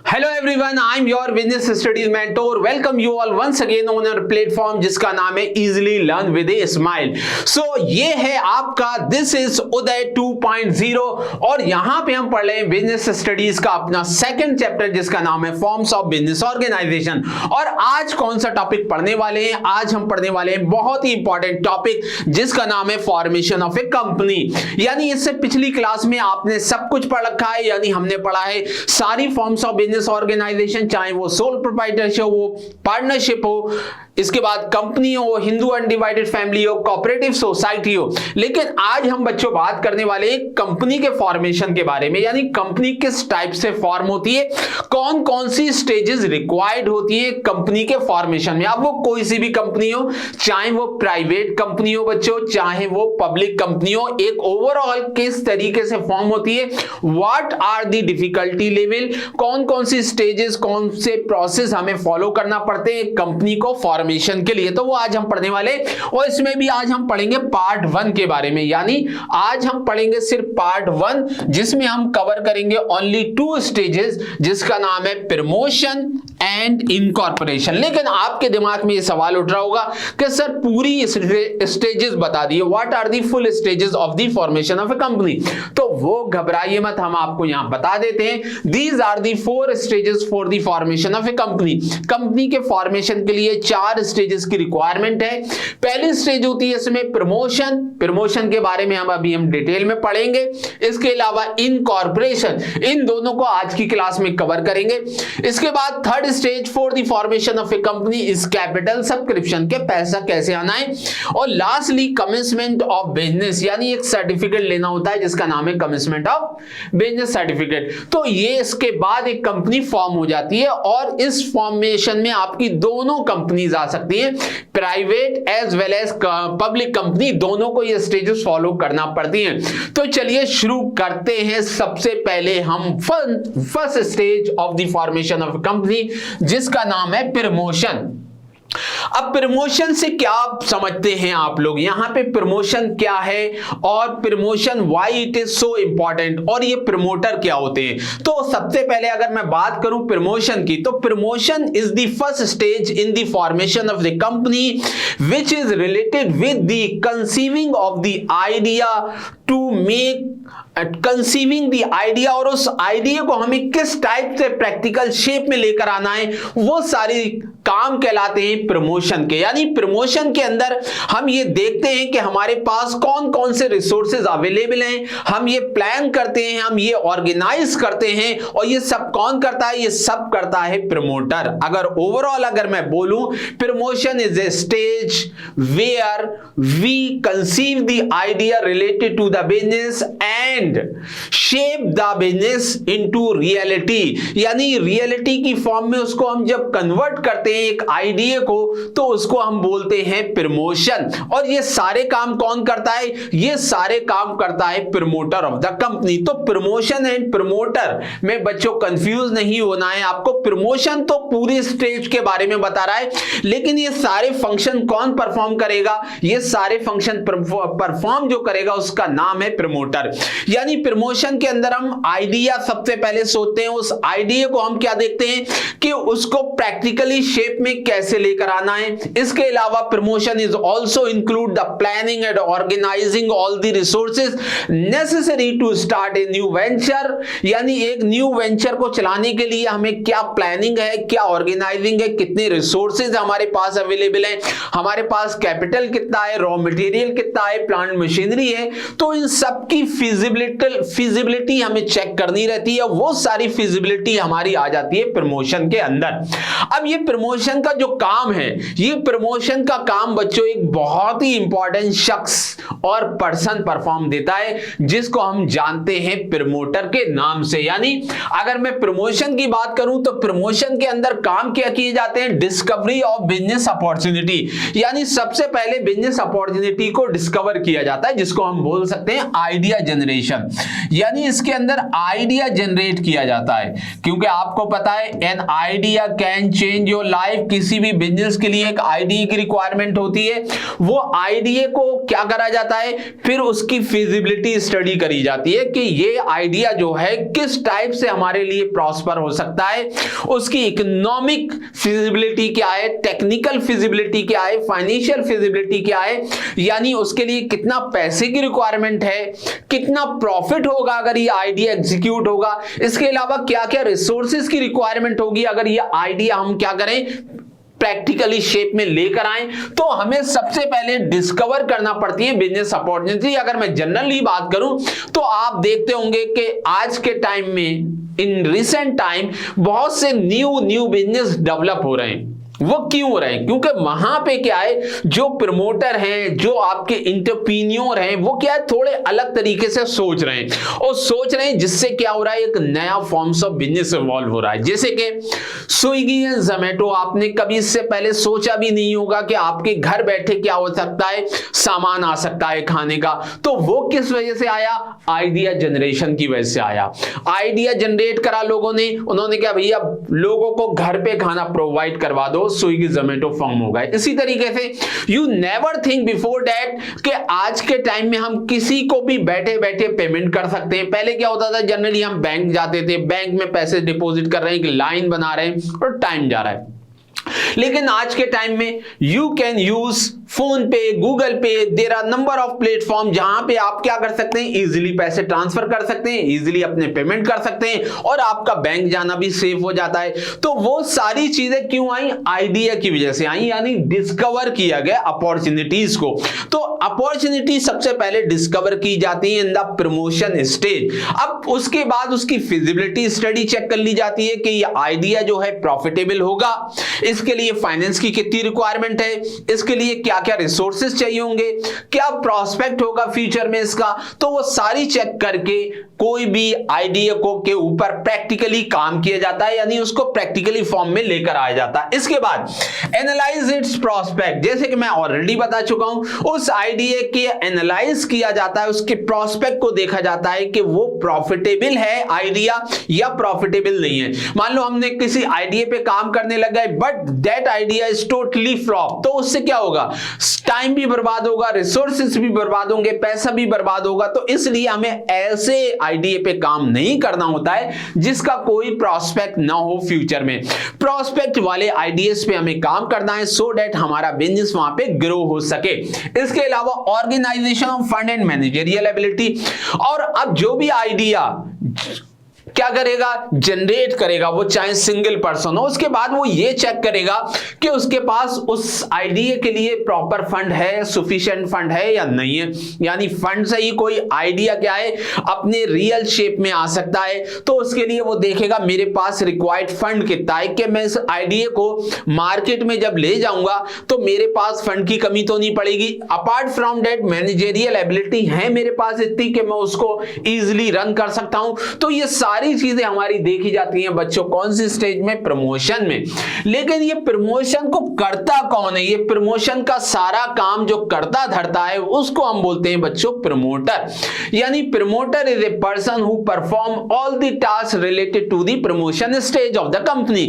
Hello everyone, I'm your business studies mentor. Welcome you all once again on our platform जिसका नाम है Easily Learn with a Smile. So ये है आपका This is उदय 2.0 और यहाँ पे हम पढ़ रहे हैं बिजनेस स्टडीज का अपना सेकंड चैप्टर जिसका नाम है फॉर्म्स ऑफ बिजनेस ऑर्गेनाइजेशन। और आज कौन सा टॉपिक पढ़ने वाले हैं? आज हम पढ़ने वाले हैं बहुत ही इंपॉर्टेंट टॉपिक जिसका नाम है फॉर्मेशन ऑफ ए कंपनी। यानी इससे पिछली क्लास में आपने सब कुछ पढ़ रखा है, यानी हमने पढ़ा है सारी फॉर्म्स ऑफ बिजनेस ऑर्गेनाइजेशन, चाहे वो सोल प्रोप्राइटरशिप हो, पार्टनरशिप हो, इसके बाद कंपनी हो, हिंदू अनडिवाइडेड फैमिली हो, कोऑपरेटिव सोसाइटी हो। लेकिन आज हम बच्चों बात करने वाले हैं कंपनी के फॉर्मेशन के बारे में, यानी कंपनी किस टाइप से फॉर्म होती है, कौन कौन सी स्टेजेस रिक्वायर्ड होती है कंपनी के फॉर्मेशन में। अब वो कोई सी भी कंपनी हो, चाहे वो प्राइवेट कंपनी हो बच्चों, चाहे वो पब्लिक कंपनी हो, एक ओवरऑल किस तरीके से फॉर्म होती है, what are the difficulty level, कौन कौन सी स्टेजेस, कौन से प्रोसेस हमें फॉलो करना पड़ते हैं कंपनी को फॉर्मेशन के लिए, तो वो आज हम पढ़ने वाले। और इसमें भी आज हम पढ़ेंगे पार्ट 1 के बारे में, यानी आज हम पढ़ेंगे सिर्फ पार्ट 1 जिसमें हम कवर करेंगे ओनली 2 स्टेजेस जिसका नाम है प्रमोशन एंड इनकॉर्पोरेशन। लेकिन आपके दिमाग में ये सवाल उठ रहा होगा कि सर पूरी स्टेजेस बता दिए, what are the full stages of the formation of a company. तो वो घबराइए मत, हम आपको यहां बता देते हैं। These are the 4 stages for the formation of a company. Company के फॉर्मेशन के लिए 4 स्टेजेस की रिक्वायरमेंट है। पहली स्टेज होती है इसमें प्रमोशन, प्रमोशन के बारे में हम डिटेल में पढ़ेंगे। इसके अलावा इनकॉर्पोरेशन, इन दोनों को आज की क्लास में कवर करेंगे। इसके बाद third stage for the formation of a company is capital subscription, के पैसा कैसे आना है। और लास्टली कमिटमेंट ऑफ बिजनेस, यानी एक सर्टिफिकेट लेना होता है जिसका नाम है कमिटमेंट ऑफ बिजनेस सर्टिफिकेट। तो ये इसके बाद एक कंपनी फॉर्म हो जाती है और इस फॉर्मेशन में आपकी दोनों कंपनीज आ सकती हैं, private as well as public company, दोनों को ये स्टेजेस फॉलो करना पड़ती हैं। तो चलिए शुरू करते हैं। सबसे पहले हम first stage of the formation of company जिसका नाम है प्रमोशन। अब प्रमोशन से क्या समझते हैं आप लोग? यहां पे प्रमोशन क्या है और promotion why it is so important, और ये प्रमोटर क्या होते हैं। तो सबसे पहले अगर मैं बात करूं प्रमोशन की, तो promotion is the first stage in the formation of the company which is related with the conceiving of the idea to make conceiving the idea, और उस आइडिया को हमें किस टाइप से प्रैक्टिकल शेप में लेकर आना है, वो सारी काम कहलाते हैं प्रमोशन के। यानी प्रमोशन के अंदर हम ये देखते हैं कि हमारे पास कौन कौन से रिसोर्सेज अवेलेबल हैं, हम ये प्लान करते हैं, हम ये ऑर्गेनाइज करते हैं, और ये सब कौन करता है? ये सब करता है प्रमोटर। अगर ओवरऑल अगर मैं बोलूं, promotion is a stage where we conceive the idea related to the business and shape the business into reality, यानी रियलिटी की फॉर्म में उसको हम जब कन्वर्ट करते हैं एक आइडिया को, तो उसको हम बोलते हैं प्रमोशन। और ये सारे काम कौन करता है? ये सारे काम करता है प्रमोटर ऑफ द कंपनी। तो प्रमोशन एंड प्रमोटर में बच्चों कंफ्यूज नहीं होना है आपको। प्रमोशन तो पूरी स्टेज के बारे में बता रहा है, लेकिन ये सारे फंक्शन कौन परफॉर्म करेगा? ये सारे फंक्शन परफॉर्म जो करेगा उसका नाम है प्रमोटर। यानी प्रमोशन के अंदर हम आइडिया सबसे पहले सोचते हैं, उस आइडिया को हम क्या देखते हैं कि उसको प्रैक्टिकली शेप में कैसे लेकर आना है। इसके अलावा promotion is also include the planning and organising all the resources necessary to start a new venture, यानी एक न्यू वेंचर को चलाने के लिए हमें क्या प्लानिंग है, क्या ऑर्गेनाइजिंग है, कितने रिसोर्सेज हमारे पास अवेलेबल है, हमारे पास कैपिटल कितना है, रॉ मटेरियल कितना है, प्लांट मशीनरी है। तो इन सब की फिजिबिलिटी हमें चेक करनी रहती है, वो सारी फिजिबिलिटी हमारी आ जाती है प्रमोशन के अंदर। अब ये प्रमोशन का जो काम है, ये प्रमोशन का काम बच्चों एक बहुत ही इंपॉर्टेंट शख्स और पर्सन परफॉर्म देता है जिसको हम जानते हैं प्रमोटर के नाम से। यानी अगर मैं प्रमोशन की बात करूं तो प्रमोशन के अंदर काम क्या किए जाते हैं? डिस्कवरी ऑफ बिजनेस अपॉर्चुनिटी, यानी सबसे पहले बिजनेस अपॉर्चुनिटी को डिस्कवर किया जाता है जिसको हम बोल सकते हैं आइडिया जनरेशन। जनरेशन, यानी इसके अंदर आइडिया जनरेट किया जाता है, क्योंकि आपको पता है an idea can change your life. किसी भी बिजनेस के लिए एक आइडिया की रिक्वायरमेंट होती है। वो आइडिया को क्या करा जाता है, फिर उसकी फिजिबिलिटी स्टडी करी जाती है कि ये आइडिया जो है किस टाइप से हमारे लिए प्रॉस्पर हो सकता है, उसकी इकोनॉमिक फिजिबिलिटी क्या है, टेक्निकल फिजिबिलिटी क्या है, फाइनेंशियल फिजिबिलिटी क्या है, यानी उसके लिए कितना पैसे की रिक्वायरमेंट है, कितना प्रॉफिट होगा अगर ये आइडिया एग्जीक्यूट होगा, इसके अलावा क्या क्या रिसोर्सेज की रिक्वायरमेंट होगी अगर ये आइडिया हम क्या करें, प्रैक्टिकली शेप में लेकर आए। तो हमें सबसे पहले डिस्कवर करना पड़ती है बिजनेस अपॉर्चुनिटी। अगर मैं जनरली बात करूं तो आप देखते होंगे कि आज के टाइम में, इन रिसेंट टाइम, बहुत से न्यू बिजनेस डेवलप हो रहे हैं। वो क्यों हो रहे हैं, क्योंकि वहां पे क्या है, जो प्रमोटर हैं, जो आपके एंटरप्रेन्योर हैं, वो क्या है, थोड़े अलग तरीके से सोच रहे हैं, और सोच रहे हैं जिससे क्या हो रहा है, एक नया फॉर्म्स ऑफ बिजनेस इवॉल्व हो रहा है। जैसे कि स्विगी एंड जोमेटो, आपने कभी इससे पहले सोचा भी नहीं होगा कि आपके घर बैठे क्या हो सकता है, सामान आ सकता है खाने का। तो वो किस वजह से आया, आइडिया जनरेशन की वजह से आया। आइडिया जनरेट करा लोगों ने, उन्होंने क्या, भैया लोगों को घर पे खाना प्रोवाइड करवा दो, स्विगी जोमेटो फॉर्म हो गए। इसी तरीके से you never think before that कि आज के टाइम में हम किसी को भी बैठे बैठे पेमेंट कर सकते हैं। पहले क्या होता था, जनरली हम बैंक जाते थे, बैंक में पैसे डिपॉजिट कर रहे हैं, कि लाइन बना रहे हैं और टाइम जा रहा है। लेकिन आज के टाइम में you can use PhonePe, Google Pay, there are number of platform जहां पे आप क्या कर सकते हैं, इजीली पैसे ट्रांसफर कर सकते हैं, इजीली अपने पेमेंट कर सकते हैं, और आपका बैंक जाना भी सेफ हो जाता है। तो वो सारी चीजें क्यों आई, आइडिया की वजह से आई, यानी डिस्कवर किया गया अपॉर्चुनिटीज को। तो अपॉर्चुनिटी सबसे पहले डिस्कवर की जाती है इन द प्रमोशन स्टेज। अब उसके बाद उसकी फिजिबिलिटी स्टडी चेक कर ली जाती है कि ये आइडिया जो है प्रॉफिटेबल होगा, इसके लिए फाइनेंस की कितनी रिक्वायरमेंट है, इसके लिए क्या क्या रिसोर्सेज चाहिए होंगे, क्या प्रॉस्पेक्ट होगा फ्यूचर में इसका। तो वो सारी चेक करके कोई भी आइडिया को के ऊपर प्रैक्टिकली काम किया जाता है, यानी उसको प्रैक्टिकली फॉर्म में लेकर आया जाता है। इसके बाद एनालाइज इट्स प्रॉस्पेक्ट, जैसे कि मैं ऑलरेडी बता चुका हूं, उस आइडिया के एनालाइज किया जाता है, उसके प्रॉस्पेक्ट को देखा जाता है कि वो प्रॉफिटेबल है आइडिया या प्रॉफिटेबल नहीं है। मान लो हमने किसी आइडिया पे काम करने लग गए, but that idea is totally flop, तो उससे क्या होगा, टाइम भी बर्बाद होगा, रिसोर्सेज भी बर्बाद होंगे, पैसा भी बर्बाद होगा। तो इसलिए हमें ऐसे आइडिया पे काम नहीं करना होता है जिसका कोई प्रॉस्पेक्ट ना हो फ्यूचर में। प्रॉस्पेक्ट वाले आइडियाज पे हमें काम करना है, सो दैट हमारा बिजनेस वहां पे ग्रो हो सके। इसके अलावा organisation of fund and managerial ability, और अब जो भी आइडिया क्या करेगा, जनरेट करेगा, वो चाहे सिंगल पर्सन हो, उसके बाद वो ये चेक करेगा कि उसके पास उस आइडिया के लिए प्रॉपर फंड है, सफिशिएंट फंड है या नहीं है। यानी फंड से ही कोई आइडिया क्या है, अपने रियल शेप में आ सकता है। तो उसके लिए वो देखेगा मेरे पास रिक्वायर्ड फंड कितना है, कि मैं इस आइडिया को मार्केट में जब ले जाऊंगा तो मेरे पास फंड की कमी तो नहीं पड़ेगी। Apart from that managerial ability है मेरे पास इतनी कि मैं उसको इजीली रन कर सकता हूं। तो ये सारी चीजें हमारी देखी जाती हैं बच्चों, कौन सी स्टेज में, प्रमोशन में। लेकिन ये प्रमोशन को करता कौन है, ये प्रमोशन का सारा काम जो करता धरता है उसको हम बोलते हैं बच्चों प्रमोटर। यानी promoter is a person who perform all the task related to the promotion stage of the company.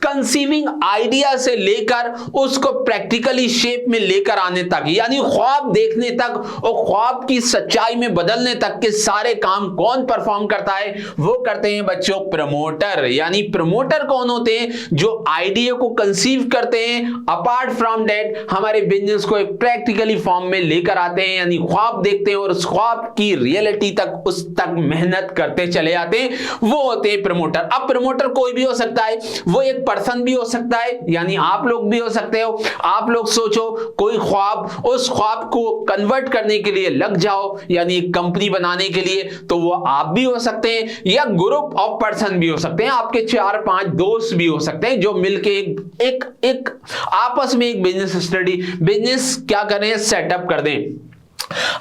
Conceiving idea से लेकर उसको प्रैक्टिकली शेप में लेकर आने तक, यानी ख्वाब देखने तक और ख्वाब की सच्चाई में बदलने तक के सारे काम कौन परफॉर्म करता है, वो करते हैं बच्चों प्रमोटर। यानी प्रमोटर कौन होते हैं, जो आइडिया को कंसीव करते हैं, अपार्ट फ्रॉम दैट हमारे बिजनेस को एक प्रैक्टिकली फॉर्म में लेकर आते हैं, यानी ख्वाब देखते हैं और उस ख्वाब की रियलिटी तक, उस तक मेहनत करते चले आते हैं, वो होते हैं प्रमोटर। अब प्रमोटर कोई भी हो सकता है, वो एक पर्सन भी हो सकता है, यानी आप लोग भी हो सकते हो। आप लोग सोचो कोई ख्वाब, उस ख्वाब को कन्वर्ट करने के लिए लग जाओ, यानी कंपनी बनाने के लिए, तो वो आप भी हो सकते हैं, या ग्रुप ऑफ पर्सन भी हो सकते हैं, आपके 4-5 दोस्त भी हो सकते हैं, जो मिलके एक आपस में एक बिजनेस क्या करें, सेटअप कर दें।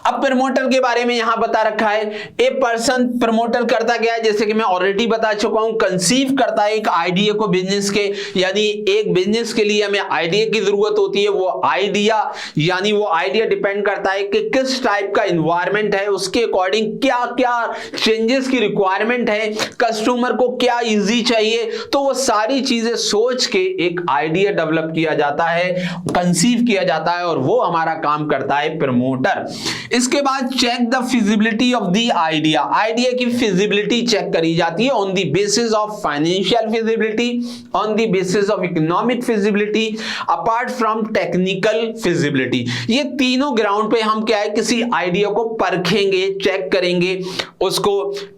अब प्रमोटर के बारे में यहां बता रखा है, ए पर्सन प्रमोटर करता क्या है, जैसे कि मैं ऑलरेडी बता चुका हूं, कंसीव करता है एक आइडिया को बिजनेस के, यानी एक बिजनेस के लिए हमें आइडिया की जरूरत होती है। वो आइडिया यानी वो आइडिया डिपेंड करता है कि किस टाइप का एनवायरनमेंट है, उसके अकॉर्डिंग क्या क्या चेंजेस की रिक्वायरमेंट है, कस्टमर को क्या इजी चाहिए, तो वो सारी चीजें सोच के एक आइडिया डेवलप किया जाता है, कंसीव किया जाता है, और वो हमारा काम करता है प्रमोटर। इसके बाद check the feasibility of the idea, idea की फिजिबिलिटी चेक करी जाती है on the basis of financial feasibility, on the basis of economic feasibility, apart from technical feasibility. ये तीनों ग्राउंड पे हम क्या है, किसी आइडिया को परखेंगे, चेक करेंगे, उसको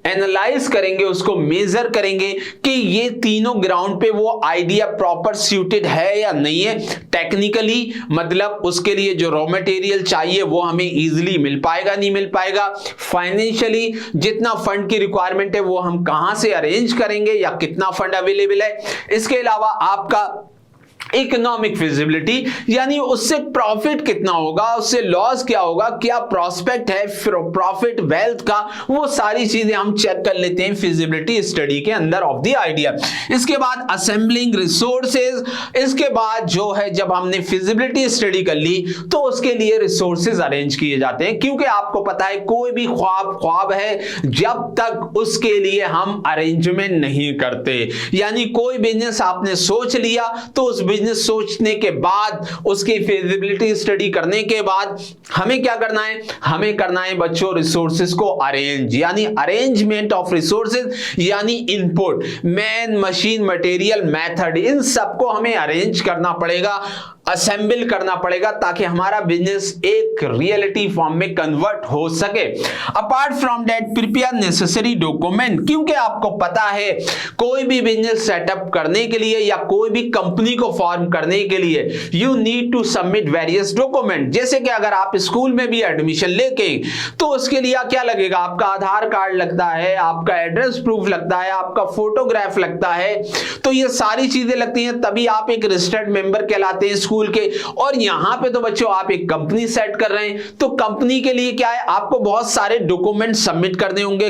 एनालाइज करेंगे, उसको मेजर करेंगे कि ये तीनों ग्राउंड पे वो आइडिया प्रॉपर सूटेड है या नहीं है। टेक्निकली मतलब उसके लिए जो रॉ मटेरियल चाहिए वो हमें इजीली मिल पाएगा नहीं मिल पाएगा। फाइनेंशियली जितना फंड की रिक्वायरमेंट है वो हम कहां से अरेंज करेंगे या कितना फंड अवेलेबल है। इसके अलावा आपका इकोनॉमिक फिजिबिलिटी यानी उससे प्रॉफिट कितना होगा, उससे लॉस क्या होगा, क्या प्रोस्पेक्ट है प्रॉफिट वेल्थ का, वो सारी चीजें हम चेक कर लेते हैं फिजिबिलिटी स्टडी के अंदर ऑफ द आइडिया। इसके बाद असेंबलिंग रिसोर्सेज, इसके बाद जो है जब हमने फिजिबिलिटी स्टडी कर ली तो उसके लिए रिसोर्सेज अरेंज किए जाते हैं, क्योंकि आपको पता है कोई भी ख्वाब है जब तक उसके लिए हम अरेंजमेंट नहीं करते। यानी कोई बिजनेस आपने सोच लिया तो उस बिजनेस सोचने के बाद उसकी फिजिबिलिटी स्टडी करने के बाद हमें क्या करना है, हमें करना है बच्चों रिसोर्सेज को अरेंज, यानी अरेंजमेंट ऑफ रिसोर्सेज, यानी input, man, machine, material, method, इन सबको हमें अरेंज करना पड़ेगा, असेंबल करना पड़ेगा ताकि हमारा बिजनेस एक रियलिटी फॉर्म में कन्वर्ट हो सके। Apart from that prepare necessary document, क्योंकि आपको पता है कोई भी बिजनेस सेटअप करने के लिए या कोई भी कंपनी को फॉर्म करने के लिए you need to submit various document. जैसे कि अगर आप स्कूल में भी एडमिशन लेके तो उसके लिए क्या लगेगा, आपका आधार कार्ड लगता है, आपका एड्रेस प्रूफ लगता है, आपका फोटोग्राफ लगता है, तो ये सारी चीजें लगती हैं, तभी आप एक रजिस्टर्ड मेंबर कहलाते हैं स्कूल के। और यहां पे तो बच्चों आप एक कंपनी सेट कर रहे हैं तो कंपनी के लिए क्या है, आपको बहुत सारे डॉक्यूमेंट सबमिट करने होंगे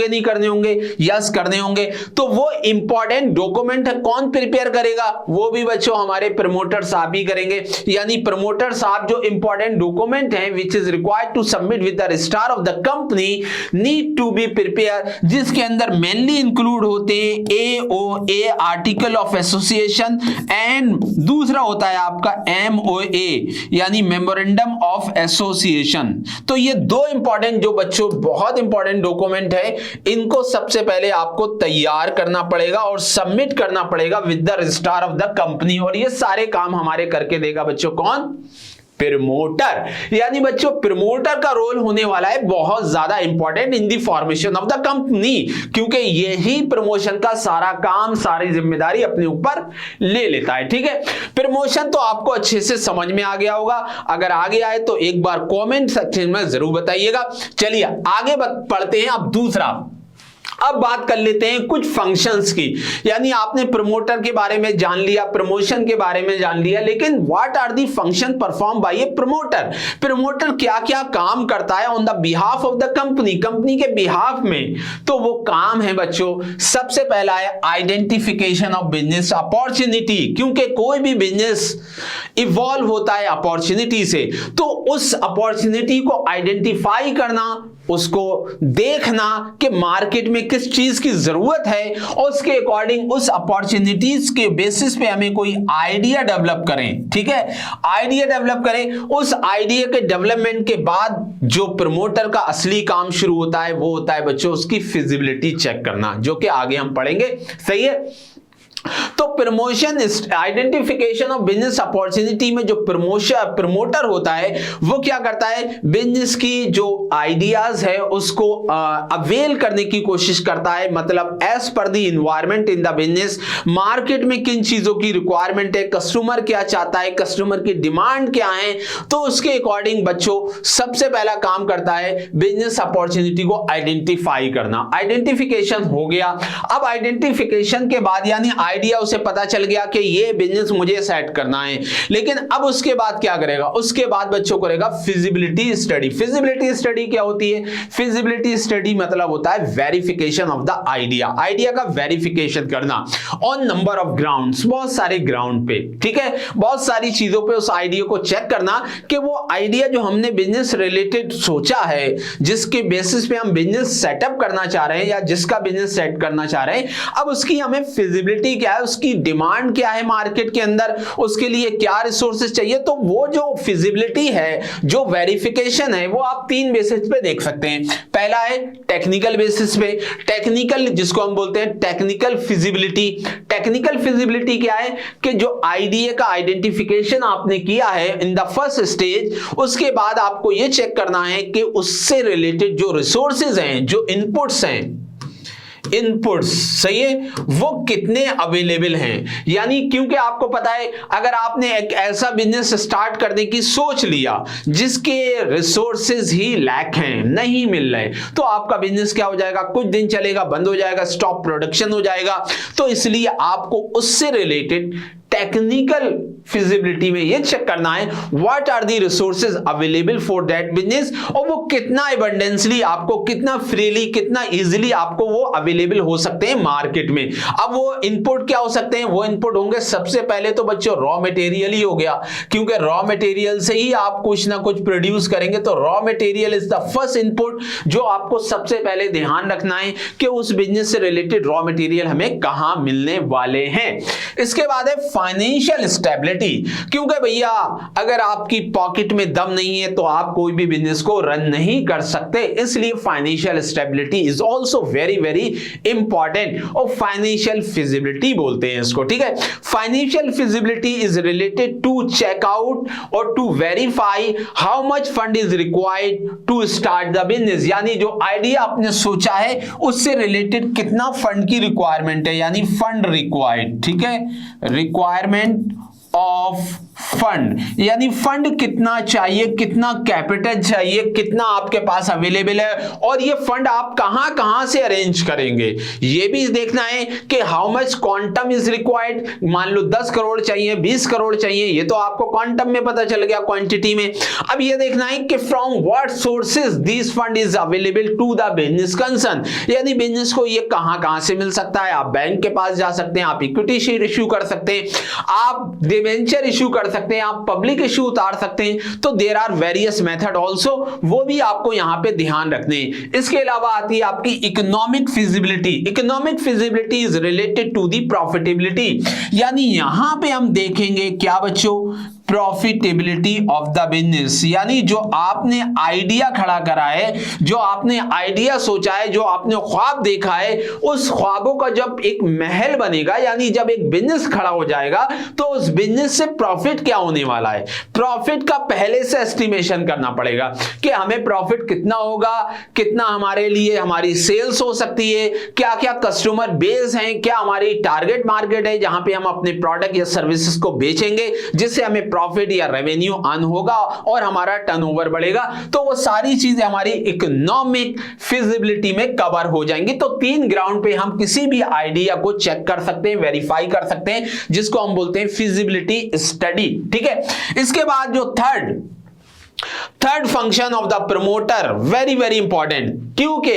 नहीं करने होंगे, यस करने होंगे। तो वो इंपॉर्टेंट डॉक्यूमेंट कौन प्रिपेयर करेगा, वो भी बच्चों हमारे प्रमोटर साहब ही करेंगे। यानी प्रमोटर साहब जो इंपॉर्टेंट डॉक्यूमेंट है which is required to submit with the registrar of the company need to be prepare, जिसके अंदर मेनली इंक्लूड होते हैं AOA article of association and दूसरा होता है आपका MOA यानी मेमोरेंडम ऑफ एसोसिएशन। तो ये दो इंपॉर्टेंट जो बच्चों बहुत इंपॉर्टेंट डॉक्यूमेंट है, इनको सबसे पहले आपको तैयार करना पड़ेगा और सबमिट करना पड़ेगा with the registrar of the company. और ये सारे काम हमारे करके देगा बच्चों कौन, प्रमोटर। यानी बच्चों प्रमोटर का रोल होने वाला है बहुत ज्यादा important in the formation of the company, क्योंकि यही प्रमोशन का सारा काम, सारी जिम्मेदारी अपने ऊपर ले लेता है। ठीक है, प्रमोशन तो आपको अच्छे से समझ में आ गया होगा, अगर आगे आए तो एक बार कमेंट सेक्शन में जरूर बताइएगा। चलिए आगे पढ़ते हैं। अब दूसरा, अब बात कर लेते हैं कुछ फंक्शंस की। यानी आपने प्रमोटर के बारे में जान लिया, प्रमोशन के बारे में जान लिया, लेकिन what are the function perform by a promoter. Promoter क्या क्या काम करता है on the behalf of the company, company के बिहाफ में। तो वो काम है बच्चों, सबसे पहला है आइडेंटिफिकेशन ऑफ बिजनेस अपॉर्चुनिटी, क्योंकि कोई भी बिजनेस इवॉल्व होता है अपॉर्चुनिटी से, तो उस अपॉर्चुनिटी को आइडेंटिफाई करना, उसको देखना कि मार्केट में किस चीज की जरूरत है और उसके अकॉर्डिंग उस अपॉर्चुनिटीज के बेसिस पे हमें कोई आइडिया डेवलप करें। ठीक है, आइडिया डेवलप करें, उस आइडिया के डेवलपमेंट के बाद जो प्रमोटर का असली काम शुरू होता है वो होता है बच्चों उसकी फिजिबिलिटी चेक करना, जो कि आगे हम पढ़ेंगे। सही है, तो promotion identification of business opportunity में जो प्रमोटर होता है वो क्या करता है, बिजनेस की जो आइडियाज है उसको अवेल करने की कोशिश करता है। मतलब as per the environment in the business, market में किन चीजों की रिक्वायरमेंट है, कस्टमर क्या चाहता है, कस्टमर की डिमांड क्या है, तो उसके अकॉर्डिंग बच्चों सबसे पहला काम करता है बिजनेस अपॉर्चुनिटी को आइडेंटिफाई करना। आइडेंटिफिकेशन हो गया। अब आइडेंटिफिकेशन के बाद यानी आइडिया उसे पता चल गया कि ये बिजनेस मुझे सेट करना है, लेकिन अब उसके बाद क्या करेगा, उसके बाद बच्चों करेगा फिजिबिलिटी स्टडी। फिजिबिलिटी स्टडी क्या होती है? फिजिबिलिटी स्टडी मतलब होता है verification of the idea, idea का वेरिफिकेशन करना ऑन नंबर ऑफ ग्राउंड्स, बहुत सारे ग्राउंड पे, ठीक है, बहुत सारी चीजों पे उस आइडिया को चेक करना कि वो आइडिया जो हमने बिजनेस रिलेटेड सोचा है, जिसके बेसिस पे हम बिजनेस सेटअप करना चाह रहे हैं या जिसका बिजनेस सेट करना चाह रहे हैं, अब उसकी हमें फिजिबिलिटी क्या है, उसकी डिमांड क्या है मार्केट के अंदर, उसके लिए क्या रिसोर्सेज चाहिए। तो वो जो फिजिबिलिटी है, जो वेरिफिकेशन है, वो आप 3 बेसिस पे देख सकते हैं। पहला है टेक्निकल बेसिस पे, टेक्निकल जिसको हम बोलते हैं टेक्निकल फिजिबिलिटी। टेक्निकल फिजिबिलिटी क्या है कि जो आइडिया का आइडेंटिफिकेशन आपने किया है इन द फर्स्ट स्टेज, उसके बाद आपको यह चेक करना है कि उससे रिलेटेड जो रिसोर्सेज हैं, जो इनपुट्स हैं, इनपुट्स सही है, वो कितने अवेलेबल हैं। यानी क्योंकि आपको पता है अगर आपने एक ऐसा बिजनेस स्टार्ट करने की सोच लिया जिसके रिसोर्सेज ही लैक हैं, नहीं मिल रहे, तो आपका बिजनेस क्या हो जाएगा, कुछ दिन चलेगा, बंद हो जाएगा, स्टॉप प्रोडक्शन हो जाएगा। तो इसलिए आपको उससे रिलेटेड टेक्निकल फिजिबिलिटी में यह चेक करना है what are the resources available for that business, और वो कितना एबंडेंसली आपको, कितना फ्रीली, कितना इजीली आपको वो अवेलेबल हो सकते हैं मार्केट में। अब वो इनपुट क्या हो सकते हैं, वो इनपुट होंगे सबसे पहले तो बच्चों रॉ मटेरियल ही हो गया, क्योंकि रॉ मटेरियल से ही आप कुछ ना कुछ प्रोड्यूस करेंगे। तो raw material is the first input जो आपको सबसे पहले ध्यान रखना है कि उस बिजनेस से रिलेटेड रॉ मटेरियल हमें कहां मिलने वाले हैं। इसके बाद है फाइनेंशियल स्टेबिलिटी, क्योंकि भैया अगर आपकी पॉकेट में दम नहीं है तो आप कोई भी बिजनेस को रन नहीं कर सकते, इसलिए financial stability is also very very important, और फाइनेंशियल फिजिबिलिटी बोलते हैं इसको, ठीक है। Financial feasibility is related to check out और to verify how much fund is required to start the business, यानी जो आइडिया आपने सोचा है उससे रिलेटेड कितना फंड की रिक्वायरमेंट है, यानी फंड रिक्वायर्ड, ठीक है, रिक्वायरमेंट ऑफ फंड, यानी फंड कितना चाहिए, कितना कैपिटल चाहिए, कितना आपके पास अवेलेबल है, और ये फंड आप कहां कहां से अरेंज करेंगे, ये भी देखना है कि how much quantum is required. मान लो 10 करोड़ चाहिए, 20 करोड़ चाहिए, ये तो आपको क्वांटम में पता चल गया, क्वांटिटी में। अब ये देखना है कि from what sources this fund is available to the business concern, यानी बिजनेस को ये कहां कहां से मिल सकता है। आप बैंक के पास जा सकते हैं, आप इक्विटी शेयर इश्यू कर सकते हैं, आप डिवेंचर इश्यू कर सकते हैं, आप पब्लिक इश्यू उतार सकते हैं। तो there are various method also, वो भी आपको यहां पे ध्यान रखने हैं। इसके अलावा आती है आपकी economic feasibility. Economic feasibility is related to the profitability, यानी यहां पे हम देखेंगे क्या बच्चों, प्रॉफिटेबिलिटी ऑफ द बिजनेस, यानी जो आपने आइडिया खड़ा करा है, जो आपने आइडिया सोचा है, जो आपने ख्वाब देखा है, उस ख्वाबों का जब एक महल बनेगा, यानी जब एक बिजनेस खड़ा हो जाएगा, तो उस बिजनेस से प्रॉफिट क्या होने वाला है, प्रॉफिट का पहले से एस्टिमेशन करना पड़ेगा कि हमें प्रॉफिट कितना होगा, कितना हमारे लिए हमारी सेल्स हो सकती है, क्या क्या कस्टमर बेस हैं, क्या हमारी टारगेट मार्केट है जहां पे हम अपने प्रोडक्ट या सर्विसेज को बेचेंगे, जिससे हमें प्रॉफिट या रेवेन्यू अर्न होगा और हमारा टर्नओवर बढ़ेगा। तो वो सारी चीजें हमारी इकोनॉमिक फिजिबिलिटी में कवर हो जाएंगी। तो 3 ग्राउंड पे हम किसी भी आइडिया को चेक कर सकते हैं, वेरीफाई कर सकते हैं, जिसको हम बोलते हैं फिजिबिलिटी स्टडी, ठीक है। इसके बाद जो third function of the promoter, very very important, क्योंकि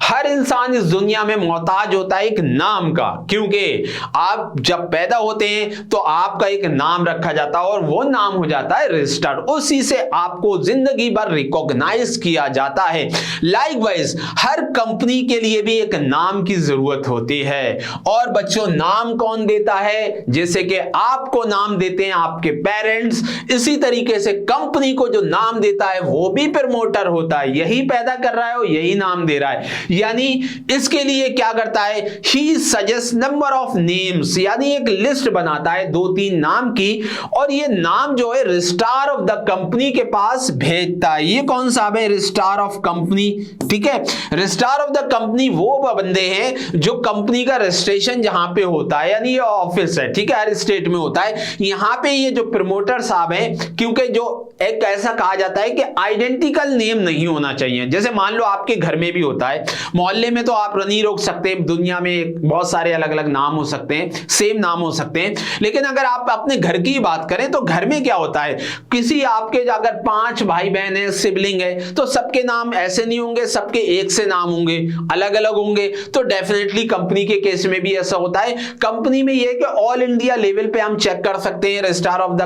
हर इंसान इस दुनिया में मोहताज होता है एक नाम का, क्योंकि आप जब पैदा होते हैं तो आपका एक नाम रखा जाता है और वो नाम हो जाता है रजिस्टर्ड, उसी से आपको जिंदगी भर रिकॉग्नाइज किया जाता है। लाइकवाइज हर कंपनी के लिए भी एक नाम की जरूरत होती है, और बच्चों नाम कौन देता है, जैसे कि आपको नाम देते हैं आपके पेरेंट्स, इसी तरीके से कंपनी को जो नाम देता है वो भी प्रमोटर होता है, यही पैदा कर रहा है और यही नाम दे रहा है। यानी इसके लिए क्या करता है, ही सजेस्ट नंबर ऑफ नेम्स, यानी एक लिस्ट बनाता है 2-3 नाम की, और ये नाम जो है रजिस्ट्रार ऑफ द कंपनी के पास भेजता है। ये कौन सा है, रजिस्ट्रार ऑफ कंपनी, ठीक है। रजिस्ट्रार ऑफ द कंपनी वो बंदे हैं जो कंपनी का रजिस्ट्रेशन जहां पे होता है, यानी ये ऑफिस है, ठीक है, हर स्टेट में होता है। यहां पे ये जो प्रमोटर साहब हैं, क्योंकि जो एक ऐसा कहा जाता है कि आइडेंटिकल नेम नहीं होना चाहिए। जैसे मान लो आपके घर में भी होता है, मोहल्ले में तो आप नहीं रोक सकते, दुनिया में बहुत सारे अलग अलग नाम हो सकते हैं, सेम नाम हो सकते हैं, लेकिन अगर आप अपने घर की बात करें तो घर में क्या होता है, किसी आपके अगर 5 भाई बहन है, सिबलिंग है, तो सबके नाम ऐसे नहीं होंगे, सबके एक से नाम होंगे, अलग अलग होंगे। तो डेफिनेटली कंपनी के केस में भी ऐसा होता है। कंपनी में यह है कि ऑल इंडिया लेवल पे हम चेक कर सकते हैं, registrar of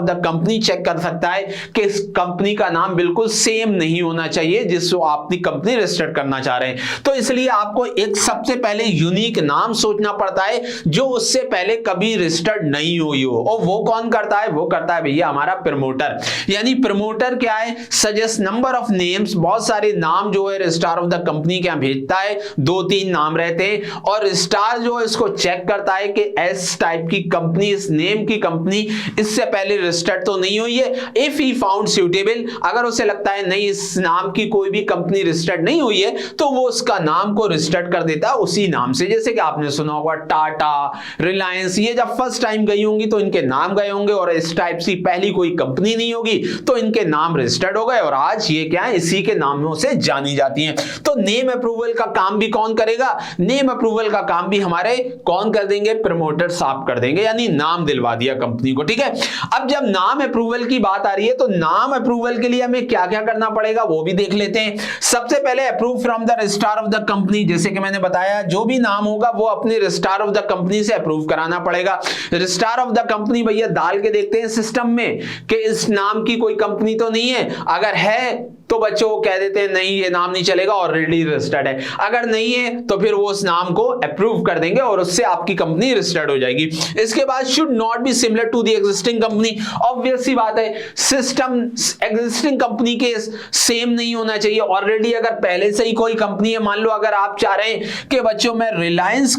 the company cheque कर सकता है कि इस कंपनी का नाम बिल्कुल सेम नहीं होना चाहिए जिसको आप अपनी कंपनी रजिस्टर करना चाह रहे हैं। तो इसलिए आपको एक सबसे पहले यूनिक नाम सोचना पड़ता है जो उससे पहले कभी रजिस्टर्ड नहीं हुई हो। और वो कौन करता है? वो करता है भैया हमारा प्रमोटर। यानी प्रमोटर क्या है? सजेस्ट नंबर ऑफ नेम्स, बहुत सारे नाम जो है रजिस्ट्रार ऑफ द कंपनी के यहां भेजता है, 2-3 नाम रहते हैं, और रजिस्ट्रार जो है इसको चेक करता है कि एस टाइप की कंपनी, इस नेम की कंपनी इससे पहले रजिस्टर्ड तो नहीं हुई है। इफ ही फाउंड सूटेबल, अगर उसे लगता है नहीं इस नाम की कोई भी कंपनी रजिस्टर्ड नहीं हुई है, तो वो उसका नाम को रजिस्टर्ड कर देता है उसी नाम से। जैसे कि आपने सुना होगा टाटा, रिलायंस, ये जब फर्स्ट टाइम गई होंगी तो इनके नाम गए होंगे, और इस टाइप की पहली कोई कंपनी नहीं होगी तो इनके नाम रजिस्टर्ड हो गए, और आज ये क्या है, इसी के नामों से जानी जाती हैं। तो नेम अप्रूवल का काम भी कौन करेगा? नेम अप्रूवल का काम भी हमारे कौन कर देंगे? प्रमोटर साहब कर देंगे, यानी नाम दिलवा दिया कंपनी को। ठीक है, अब जब नाम अप्रूवल की बात आ रही है तो नाम अप्रूवल के लिए हमें क्या क्या करना पड़ेगा वो भी देख लेते हैं। सबसे पहले approve from the registrar of the company, जैसे कि मैंने बताया जो भी नाम होगा वो अपने रजिस्ट्रार ऑफ द कंपनी से अप्रूव कराना पड़ेगा। रजिस्ट्रार ऑफ द कंपनी भैया डाल के देखते हैं सिस्टम में कि इस नाम की कोई कंपनी तो नहीं है, अगर है तो बच्चों को कह देते हैं नहीं ये नाम नहीं चलेगा, ऑलरेडी रजिस्टर्ड है। अगर नहीं है तो फिर वो उस नाम को अप्रूव कर देंगे और उससे आपकी कंपनी रजिस्टर्ड हो जाएगी। इसके बाद should not be similar to the existing company, obvious सी बात है, सिस्टम एग्जिस्टिंग कंपनी के सेम नहीं होना चाहिए। ऑलरेडी अगर पहले से ही कोई कंपनी है, मान लो अगर आप चाह रहे हैं कि बच्चों मैं रिलायंस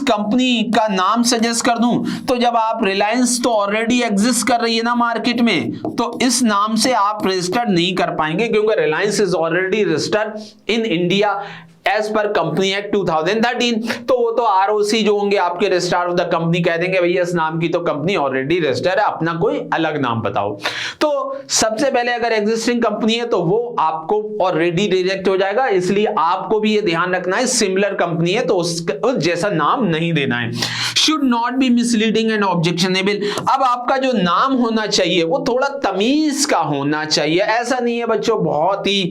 कंपनी का नाम सजेस्ट कर दूं, तो जब आप रिलायंस तो ऑलरेडी एग्जिस्ट कर रही है ना मार्केट में, तो इस नाम से आप रजिस्टर्ड नहीं कर पाएंगे, क्योंकि Reliance is already registered in India as per company act 2013। तो वो तो आरओसी जो होंगे आपके रजिस्ट्रार ऑफ द कंपनी कह देंगे भैया इस नाम की तो कंपनी ऑलरेडी रजिस्टर्ड है, अपना कोई अलग नाम बताओ। तो सबसे पहले अगर एग्जिस्टिंग कंपनी है तो वो आपको ऑलरेडी रिजेक्ट हो जाएगा, इसलिए आपको भी ये ध्यान रखना है सिमिलर कंपनी है तो उस जैसा नाम नहीं देना है। Should not be misleading and objectionable, अब आपका जो नाम होना चाहिए वो थोड़ा तमीज का होना चाहिए। ऐसा नहीं है बच्चों बहुत ही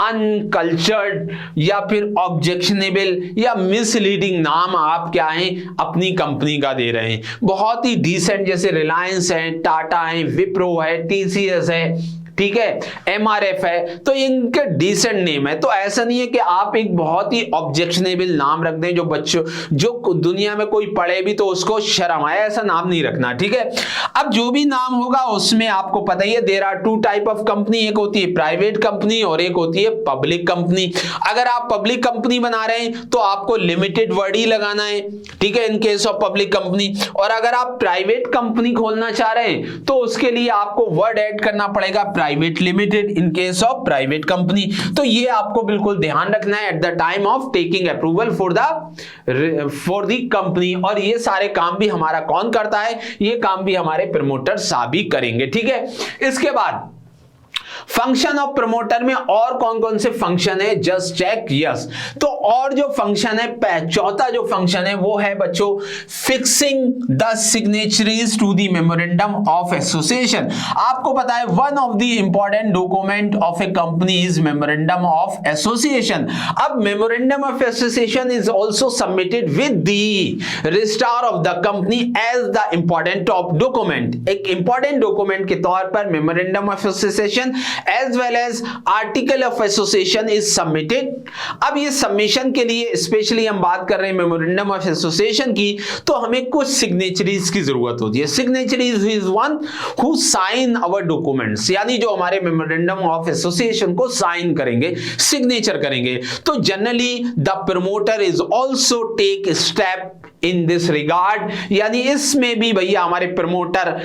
अनकल्चर्ड या फिर ऑब्जेक्शनेबल या मिसलीडिंग नाम आप क्या है अपनी कंपनी का दे रहे हैं। बहुत ही डिसेंट, जैसे रिलायंस है, टाटा है, विप्रो है, टीसीएस है, ठीक है, एमआरएफ है, तो इनके डिसेंट नेम है। तो ऐसा नहीं है कि आप एक बहुत ही ऑब्जेक्शनेबल नाम रख दें जो बच्चों जो दुनिया में कोई पढ़े भी तो उसको शर्म आए, ऐसा नाम नहीं रखना। ठीक है, अब जो भी नाम होगा उसमें आपको पता ही है there are 2 type of company, एक होती है प्राइवेट कंपनी और एक होती है पब्लिक कंपनी। अगर आप पब्लिक कंपनी बना रहे हैं तो आपको लिमिटेड वर्ड ही लगाना है, ठीक है, इन केस ऑफ पब्लिक कंपनी। और अगर आप प्राइवेट कंपनी खोलना चाह रहे हैं तो उसके लिए आपको वर्ड ऐड करना पड़ेगा private limited in case of private company. तो ये आपको बिल्कुल ध्यान रखना है at the time of taking approval for the company. और ये सारे काम भी हमारा कौन करता है? ये काम भी हमारे प्रमोटर साहब ही करेंगे। ठीक है, इसके बाद फंक्शन ऑफ प्रमोटर में और कौन कौन से फंक्शन है, जस्ट चेक यस। तो और जो फंक्शन है, चौथा जो फंक्शन है वो है बच्चों fixing the signatories to the memorandum of association. आपको पता है one of the important document of a company is memorandum of association. अब memorandum of association is also submitted with the registrar of the company as the important of document. एक important document के तौर पर memorandum of association as well as article of association is submitted। अब ये submission के लिए specially हम बात कर रहे हैं मेमोरेंडम ऑफ एसोसिएशन की, तो हमें कुछ सिग्नेचरीज की जरूरत होती है। Signatories is one who sign our documents, यानी जो हमारे मेमोरेंडम ऑफ एसोसिएशन को साइन करेंगे, सिग्नेचर करेंगे। तो generally the promoter is also take step in this regard, यानी इसमें भी भैया हमारे प्रमोटर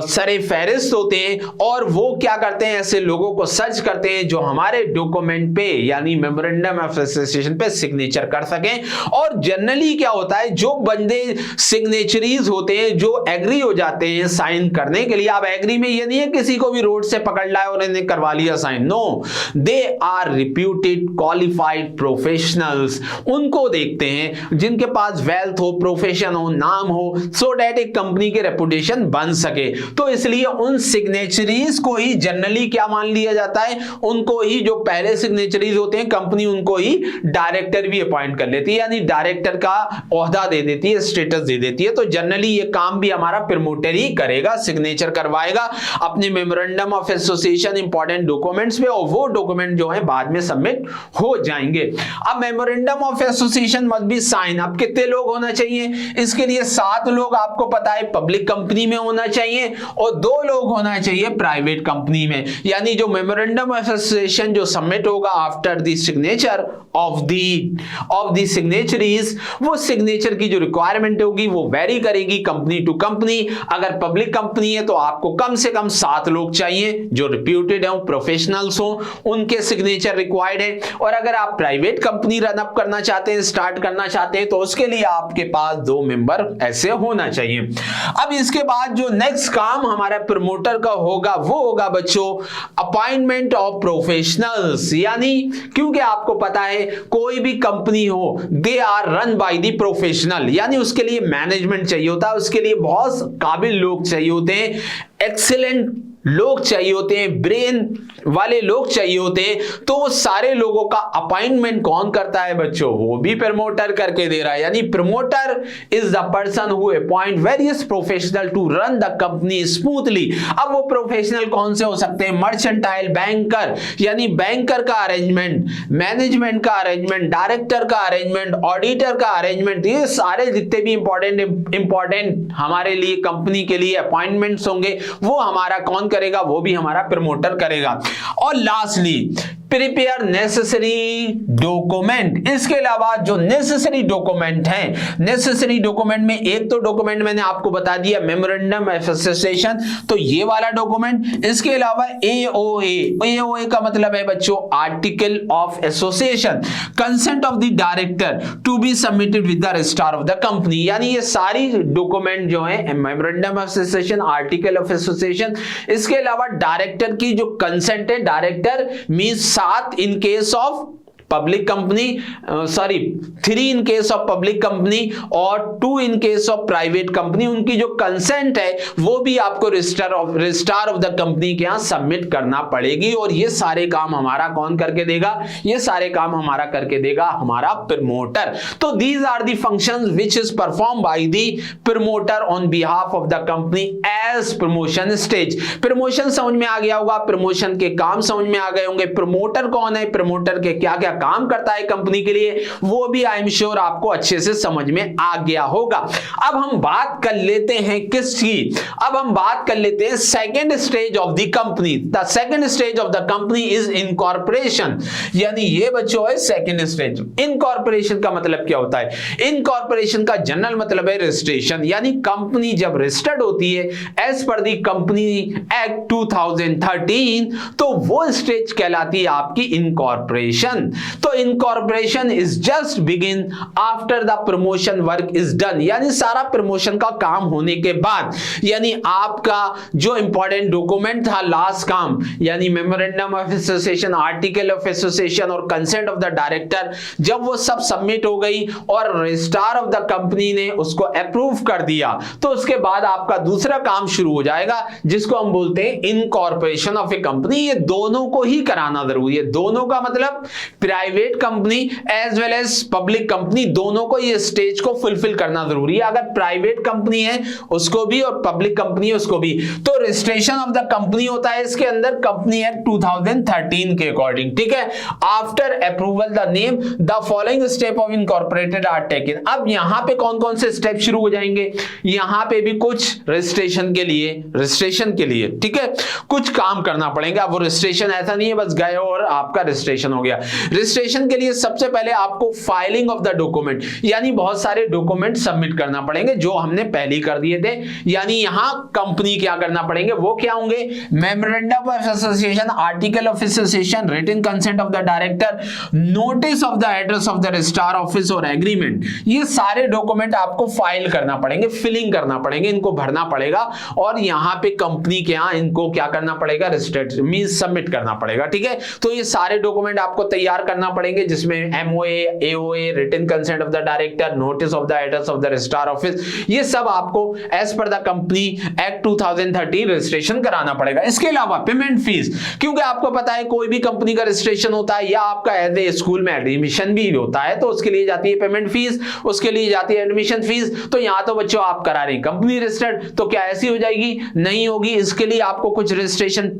सरे फहरिस्त होते हैं और वो क्या करते हैं, ऐसे लोगों को सर्च करते हैं जो हमारे डॉक्यूमेंट पे यानी मेमोरेंडम ऑफ एसोसिएशन पे सिग्नेचर कर सकें। और जनरली क्या होता है, जो बंदे सिग्नेचरीज होते हैं, जो एग्री हो जाते हैं साइन करने के लिए, आप एग्री में ये नहीं है किसी को भी रोड से पकड़ लाए और इन्हें करवा लिया sign, no, they are reputed qualified professionals. उनको देखते हैं जिनके पास वेल्थ हो, प्रोफेशन हो, नाम हो, सो दैट एक कंपनी के रेपुटेशन बन सके। तो इसलिए उन सिग्नेचरीज को ही जनरली क्या मान लिया जाता है, उनको ही, जो पहले सिग्नेचरीज होते हैं, कंपनी उनको ही डायरेक्टर भी अपॉइंट कर लेती है, यानी डायरेक्टर का ओहदा दे देती है, स्टेटस दे देती है। तो जनरली ये काम भी हमारा प्रमोटर ही करेगा, सिग्नेचर करवाएगा अपने memorandum of association important documents पे, और वो डॉक्यूमेंट जो है बाद में सबमिट हो जाएंगे। अब memorandum of association must be sign. अब कितने लोग होना चाहिए, इसके लिए 7 लोग आपको पता है पब्लिक कंपनी में होना चाहिए और 2 लोग होना चाहिए प्राइवेट कंपनी में। यानी जो मेमोरेंडम ऑफ एसोसिएशन जो सबमिट होगा after the signature of the signatories, वो सिग्नेचर की जो रिक्वायरमेंट होगी वो वेरी करेगी कंपनी टू कंपनी। अगर पब्लिक कंपनी है तो आपको कम से कम 7 लोग चाहिए जो रिप्यूटेड हो, प्रोफेशनल्स हो, उनके सिग्नेचर रिक्वायर्ड है। और अगर आप प्राइवेट कंपनी रन अप करना चाहते हैं, स्टार्ट करना चाहते हैं, तो उसके लिए आपके पास 2 मेंबर ऐसे होना चाहिए। अब इसके बाद जो नेक्स्ट काम हमारा प्रमोटर का होगा वो होगा बच्चों अपॉइंटमेंट ऑफ प्रोफेशनल्स। यानी क्योंकि आपको पता है कोई भी कंपनी हो, they are run by the professional, यानी उसके लिए मैनेजमेंट चाहिए होता है, उसके लिए बहुत काबिल लोग चाहिए होते हैं, एक्सीलेंट लोग चाहिए होते हैं, ब्रेन वाले लोग चाहिए होते हैं। तो वो सारे लोगों का अपॉइंटमेंट कौन करता है बच्चों, वो भी प्रमोटर करके दे रहा है। यानी promoter is the person who appoint various professional to run the company smoothly. अब वो प्रोफेशनल कौन से हो सकते हैं, मर्चेंटाइल बैंकर, यानी बैंकर का अरेंजमेंट, मैनेजमेंट का अरेंजमेंट, डायरेक्टर का अरेंजमेंट, ऑडिटर का अरेंजमेंट, ये सारे जितने भी इंपॉर्टेंट हमारे लिए कंपनी के लिए अपॉइंटमेंट्स होंगे वो हमारा कौन करेगा, वो भी हमारा प्रमोटर करेगा। और लास्टली प्रिपेयर नेसेसरी डॉक्यूमेंट। इसके अलावा जो नेसेसरी डॉक्यूमेंट हैं, नेसेसरी डॉक्यूमेंट में एक तो डॉक्यूमेंट मैंने आपको बता दिया मेमोरेंडम ऑफ एसोसिएशन, तो ये वाला डॉक्यूमेंट। इसके अलावा एओए का मतलब है बच्चों article of association, consent of the director to be submitted with the registrar of the company. यानी ये सारी डॉक्यूमेंट जो है memorandum of association, article of association, इसके अलावा डायरेक्टर की जो कंसेंट है, director means 7 in case of public company, 3 in case of public company और 2 in case of private company, उनकी जो कंसेंट है वो भी आपको रजिस्ट्रार ऑफ द कंपनी के यहां सबमिट करना पड़ेगी। और ये सारे काम हमारा कौन करके देगा, ये सारे काम हमारा करके देगा हमारा प्रमोटर। तो these are the functions which is perform by the promoter on behalf of the company as promotion stage. Promotion समझ में आ गया होगा, प्रमोशन के काम समझ में आ गए होंगे, प्रमोटर कौन है, प्रमोटर के क्या क्या काम करता है कंपनी के लिए, वो भी आई एम श्योर आपको अच्छे से समझ में आ गया होगा। अब हम बात कर लेते हैं किसकी, अब हम बात कर लेते हैं second stage of the company. The second stage of the company is incorporation. यानी ये बच्चों है सेकंड स्टेज। इनकॉर्पोरेशन का मतलब क्या होता है, इनकॉर्पोरेशन का जनरल मतलब है रजिस्ट्रेशन। यानी कंपनी जब रजिस्टर्ड होती है as per the company act 2013, तो वो स्टेज कहलाती है आपकी इनकॉर्पोरेशन। तो incorporation is just begin after the promotion work is done. यानी सारा प्रमोशन का काम होने के बाद, यानी आपका जो इंपॉर्टेंट डॉक्यूमेंट था लास्ट काम, यानी memorandum of association, article of association और कंसेंट ऑफ द डायरेक्टर, जब वो सब सबमिट हो गई और रजिस्ट्रार ऑफ द कंपनी ने उसको अप्रूव कर दिया, तो उसके बाद आपका दूसरा काम शुरू हो जाएगा जिसको हम बोलते हैं इनकॉर्पोरेशन ऑफ ए कंपनी। ये दोनों को ही कराना जरूरी है। दोनों का मतलब private company as well as public company, दोनों को ये स्टेज को फुलफिल करना जरूरी है। अगर प्राइवेट कंपनी है उसको भी और पब्लिक कंपनी है उसको भी। तो रजिस्ट्रेशन ऑफ द कंपनी होता है इसके अंदर कंपनी एक्ट 2013 के अकॉर्डिंग, ठीक है। After approval the name the following step of incorporated are taken. अब यहां पे कौन कौन से स्टेप शुरू हो जाएंगे, यहां पे भी कुछ रजिस्ट्रेशन के लिए ठीक है कुछ काम करना पड़ेगा। वो रजिस्ट्रेशन ऐसा नहीं है बस गए और आपका रजिस्ट्रेशन हो गया। रजिस्ट्रेशन के लिए सबसे पहले आपको फाइलिंग ऑफ द डॉक्यूमेंट, यानी बहुत सारे डॉक्यूमेंट सबमिट करना पड़ेंगे जो हमने पहले ही कर दिए थे। यानी यहां कंपनी क्या करना पड़ेंगे, वो क्या होंगे, memorandum of association, article of association, written consent of the director, notice of the address of the registrar office और एग्रीमेंट। ये सारे डॉक्यूमेंट आपको फाइल करना पड़ेंगे, फिलिंग करना पड़ेंगे, इनको भरना पड़ेगा और यहां पे कंपनी के यहां इनको क्या करना पड़ेगा, रजिस्टर्ड मींस सबमिट करना पड़ेगा। ठीक है, तो ये सारे डॉक्यूमेंट आपको तैयार करना पड़ेंगे जिसमें MOA, AOA, written consent of the director, notice of the address of the registrar office, ये सब आपको as per the company act 2013 registration कराना पड़ेगा। इसके अलावा पेमेंट फीस, क्योंकि आपको पता है कोई भी कंपनी का रजिस्ट्रेशन होता है या आपका एज ए स्कूल में एडमिशन भी होता है तो उसके लिए जाती है पेमेंट फीस, उसके लिए जाती है एडमिशन फीस। तो यहां तो बच्चों आप करा रहे हैं कंपनी रजिस्टर्ड, तो क्या ऐसी हो जाएगी, नहीं होगी। इसके लिए आपको कुछ रजिस्ट्रेशन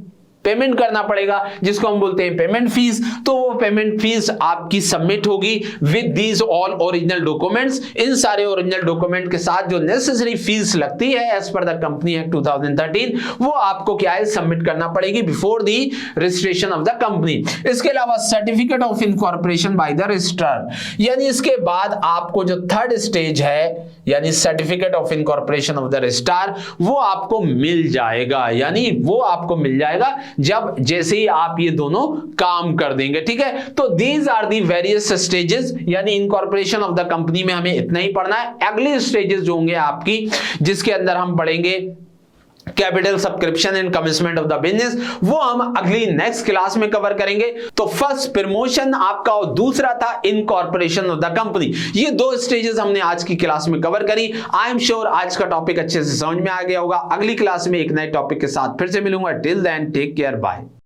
पेमेंट करना पड़ेगा जिसको हम बोलते हैं पेमेंट फीस। तो वो पेमेंट फीस आपकी सबमिट होगी with these all original documents. इन सारे ओरिजिनल डॉक्यूमेंट के साथ जो नेसेसरी फीस लगती है as per the company act 2013 वो आपको क्या है, सबमिट करना पड़ेगी before the registration of the company. इसके अलावा certificate of incorporation by the registrar, यानी इसके बाद आपको जो थर्ड स्टेज है यानी certificate of incorporation of the registrar वो आपको मिल जाएगा, यानी वो आपको मिल जाएगा जब जैसे ही आप ये दोनों काम कर देंगे। ठीक है, तो these are the various stages, यानी इनकॉर्पोरेशन ऑफ द कंपनी में हमें इतना ही पढ़ना है। अगले स्टेजेस जो होंगे आपकी जिसके अंदर हम पढ़ेंगे capital subscription and commitment of the business, वो हम अगली नेक्स्ट क्लास में कवर करेंगे। तो फर्स्ट प्रमोशन आपका और दूसरा था इनकॉर्पोरेशन ऑफ द कंपनी। ये दो स्टेजेस हमने आज की क्लास में कवर करी। आई एम श्योर आज का टॉपिक अच्छे से समझ में आ गया होगा। अगली क्लास में एक नए टॉपिक के साथ फिर से मिलूंगा। Till then take care, bye.